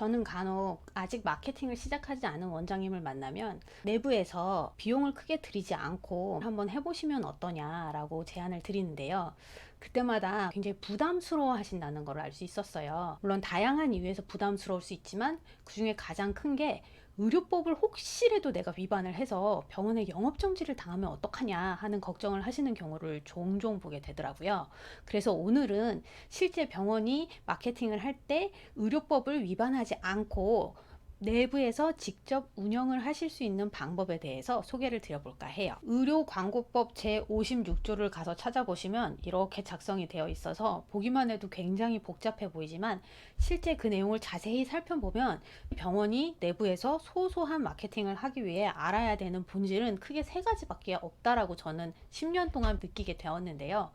저는 간혹 아직 마케팅을 시작하지 않은 원장님을 만나면 내부에서 비용을 크게 들이지 않고 한번 해보시면 어떠냐라고 제안을 드리는데요. 그때마다 굉장히 부담스러워 하신다는 걸 알 수 있었어요. 물론 다양한 이유에서 부담스러울 수 있지만 그 중에 가장 큰 게 의료법을 혹시라도 내가 위반을 해서 병원에 영업정지를 당하면 어떡하냐 하는 걱정을 하시는 경우를 종종 보게 되더라고요. 그래서 오늘은 실제 병원이 마케팅을 할 때 의료법을 위반하지 않고 내부에서 직접 운영을 하실 수 있는 방법에 대해서 소개를 드려볼까 해요. 의료광고법 제56조를 가서 찾아보시면 이렇게 작성이 되어 있어서 보기만 해도 굉장히 복잡해 보이지만 실제 그 내용을 자세히 살펴보면 병원이 내부에서 소소한 마케팅을 하기 위해 알아야 되는 본질은 크게 세 가지밖에 없다라고 저는 10년 동안 느끼게 되었는데요.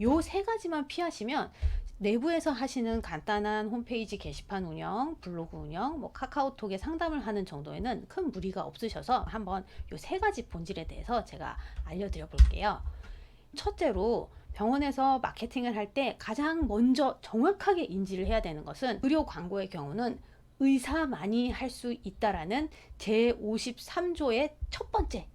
요 세 가지만 피하시면 내부에서 하시는 간단한 홈페이지 게시판 운영, 블로그 운영, 카카오톡에 상담을 하는 정도에는 큰 무리가 없으셔서 한번 요 세 가지 본질에 대해서 제가 알려드려 볼게요. 첫째로 병원에서 마케팅을 할 때 가장 먼저 정확하게 인지를 해야 되는 것은 의료 광고의 경우는 의사만이 할 수 있다라는 제53조의 첫 번째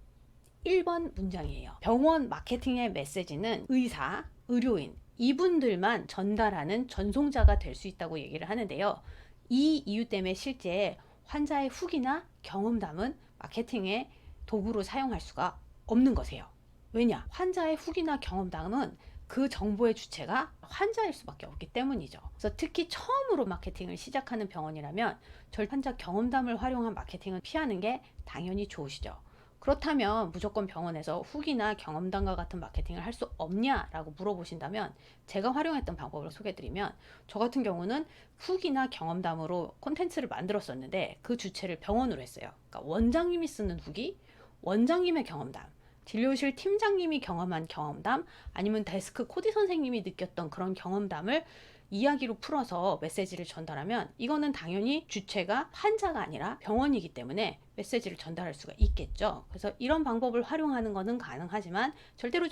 1번 문장이에요. 병원 마케팅의 메시지는 의사, 의료인 이분들만 전달하는 전송자가 될 수 있다고 얘기를 하는데요. 이 이유 때문에 실제 환자의 후기나 경험담은 마케팅의 도구로 사용할 수가 없는 것이에요. 왜냐? 환자의 후기나 경험담은 그 정보의 주체가 환자일 수밖에 없기 때문이죠. 그래서 특히 처음으로 마케팅을 시작하는 병원이라면 환자 경험담을 활용한 마케팅은 피하는 게 당연히 좋으시죠. 그렇다면 무조건 병원에서 후기나 경험담과 같은 마케팅을 할 수 없냐라고 물어보신다면 제가 활용했던 방법을 소개해드리면 저 같은 경우는 후기나 경험담으로 콘텐츠를 만들었었는데 그 주체를 병원으로 했어요. 그러니까 원장님이 쓰는 후기, 원장님의 경험담, 진료실 팀장님이 경험한 경험담, 아니면 데스크 코디 선생님이 느꼈던 그런 경험담을 이야기로 풀어서 메시지를 전달하면 이거는 당연히 주체가 환자가 아니라 병원이기 때문에 메시지를 전달할 수가 있겠죠. 그래서 이런 방법을 활용하는 것은 가능하지만 절대로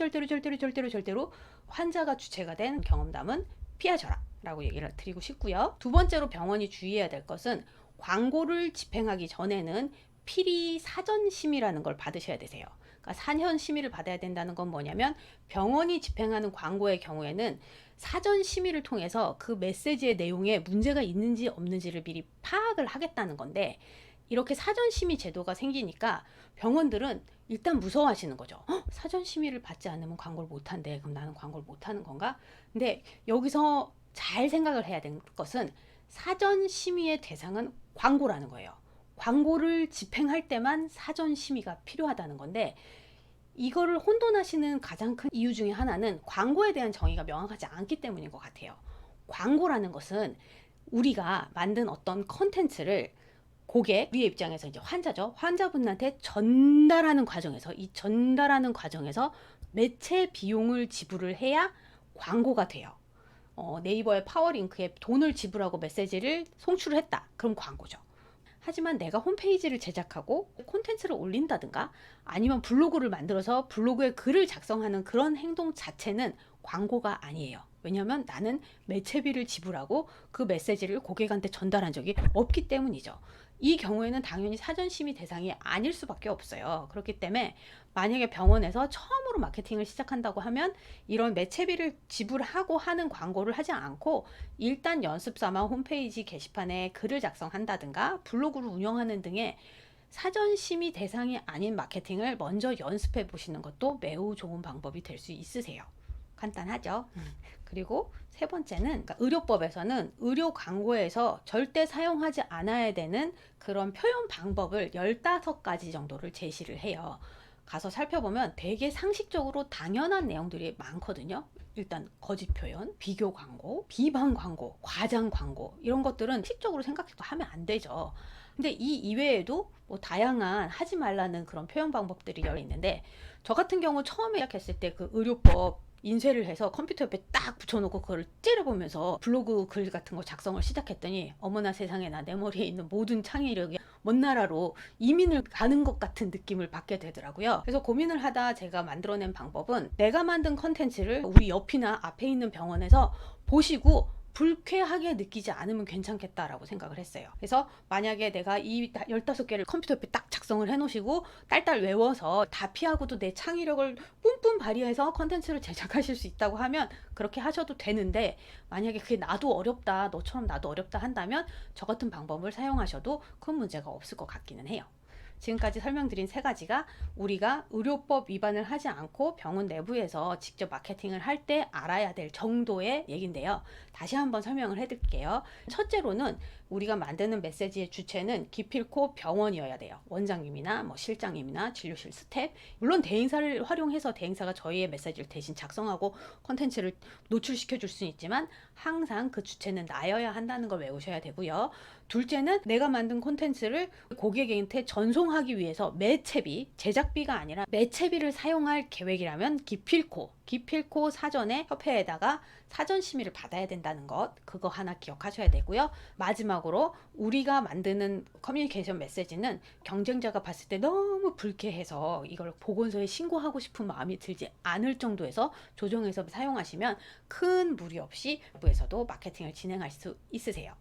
환자가 주체가 된 경험담은 피하셔라 라고 얘기를 드리고 싶고요. 두 번째로 병원이 주의해야 될 것은 광고를 집행하기 전에는 필히 사전심의라는 걸 받으셔야 되세요. 그러니까 사전 심의를 받아야 된다는 건 뭐냐면 병원이 집행하는 광고의 경우에는 사전 심의를 통해서 그 메시지의 내용에 문제가 있는지 없는지를 미리 파악을 하겠다는 건데 이렇게 사전 심의 제도가 생기니까 병원들은 일단 무서워하시는 거죠. 사전 심의를 받지 않으면 광고를 못 한대. 그럼 나는 광고를 못 하는 건가? 근데 여기서 잘 생각을 해야 되는 것은 사전 심의의 대상은 광고라는 거예요. 광고를 집행할 때만 사전 심의가 필요하다는 건데 이거를 혼돈하시는 가장 큰 이유 중에 하나는 광고에 대한 정의가 명확하지 않기 때문인 것 같아요. 광고라는 것은 우리가 만든 어떤 컨텐츠를 고객, 우리의 입장에서 이제 환자죠. 환자분한테 전달하는 과정에서 이 전달하는 과정에서 매체 비용을 지불을 해야 광고가 돼요. 네이버의 파워링크에 돈을 지불하고 메시지를 송출을 했다. 그럼 광고죠. 하지만 내가 홈페이지를 제작하고 콘텐츠를 올린다든가 아니면 블로그를 만들어서 블로그에 글을 작성하는 그런 행동 자체는 광고가 아니에요. 왜냐하면 나는 매체비를 지불하고 그 메시지를 고객한테 전달한 적이 없기 때문이죠. 이 경우에는 당연히 사전심의 대상이 아닐 수밖에 없어요. 그렇기 때문에 만약에 병원에서 처음으로 마케팅을 시작한다고 하면 이런 매체비를 지불하고 하는 광고를 하지 않고 일단 연습 삼아 홈페이지 게시판에 글을 작성한다든가 블로그를 운영하는 등의 사전심의 대상이 아닌 마케팅을 먼저 연습해 보시는 것도 매우 좋은 방법이 될 수 있으세요. 간단하죠? 그리고 세 번째는 그러니까 의료법에서는 의료 광고에서 절대 사용하지 않아야 되는 그런 표현 방법을 15가지 정도를 제시를 해요. 가서 살펴보면 되게 상식적으로 당연한 내용들이 많거든요. 일단 거짓 표현, 비교 광고, 비방 광고, 과장 광고 이런 것들은 상식적으로 생각해도 하면 안 되죠. 근데 이 이외에도 뭐 다양한 하지 말라는 그런 표현 방법들이 여러 있는데 저 같은 경우 처음에 시작했을 때 그 의료법 인쇄를 해서 컴퓨터 옆에 딱 붙여놓고 그걸 찌려보면서 블로그 글 같은 거 작성을 시작했더니 어머나 세상에나 내 머리에 있는 모든 창의력이 먼 나라로 이민을 가는 것 같은 느낌을 받게 되더라고요. 그래서 고민을 하다 제가 만들어낸 방법은 내가 만든 컨텐츠를 우리 옆이나 앞에 있는 병원에서 보시고 불쾌하게 느끼지 않으면 괜찮겠다라고 생각을 했어요. 그래서 만약에 내가 이 15개를 컴퓨터 옆에 딱 작성을 해 놓으시고 딸딸 외워서 다 피하고도 내 창의력을 뿜뿜 발휘해서 컨텐츠를 제작하실 수 있다고 하면 그렇게 하셔도 되는데, 만약에 그게 나도 어렵다, 너처럼 나도 어렵다 한다면 저 같은 방법을 사용하셔도 큰 문제가 없을 것 같기는 해요. 지금까지 설명드린 세 가지가 우리가 의료법 위반을 하지 않고 병원 내부에서 직접 마케팅을 할 때 알아야 될 정도의 얘긴데요. 다시 한번 설명을 해드릴게요. 첫째로는 우리가 만드는 메시지의 주체는 기필코 병원이어야 돼요. 원장님이나 뭐 실장님이나 진료실 스텝, 물론 대행사를 활용해서 대행사가 저희의 메시지를 대신 작성하고 콘텐츠를 노출시켜 줄 수는 있지만 항상 그 주체는 나여야 한다는 걸 외우셔야 되고요. 둘째는 내가 만든 콘텐츠를 고객한테 전송하기 위해서 매체비, 제작비가 아니라 매체비를 사용할 계획이라면 기필코 사전에 협회에다가 사전 심의를 받아야 된다는 것, 그거 하나 기억하셔야 되고요. 마지막으로 우리가 만드는 커뮤니케이션 메시지는 경쟁자가 봤을 때 너무 불쾌해서 이걸 보건소에 신고하고 싶은 마음이 들지 않을 정도에서 조정해서 사용하시면 큰 무리 없이 내부에서도 마케팅을 진행할 수 있으세요.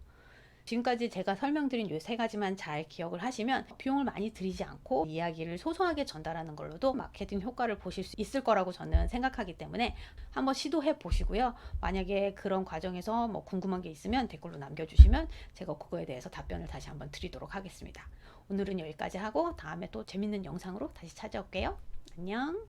지금까지 제가 설명드린 이 세 가지만 잘 기억을 하시면 비용을 많이 들이지 않고 이야기를 소소하게 전달하는 걸로도 마케팅 효과를 보실 수 있을 거라고 저는 생각하기 때문에 한번 시도해 보시고요. 만약에 그런 과정에서 뭐 궁금한 게 있으면 댓글로 남겨주시면 제가 그거에 대해서 답변을 다시 한번 드리도록 하겠습니다. 오늘은 여기까지 하고 다음에 또 재밌는 영상으로 다시 찾아올게요. 안녕.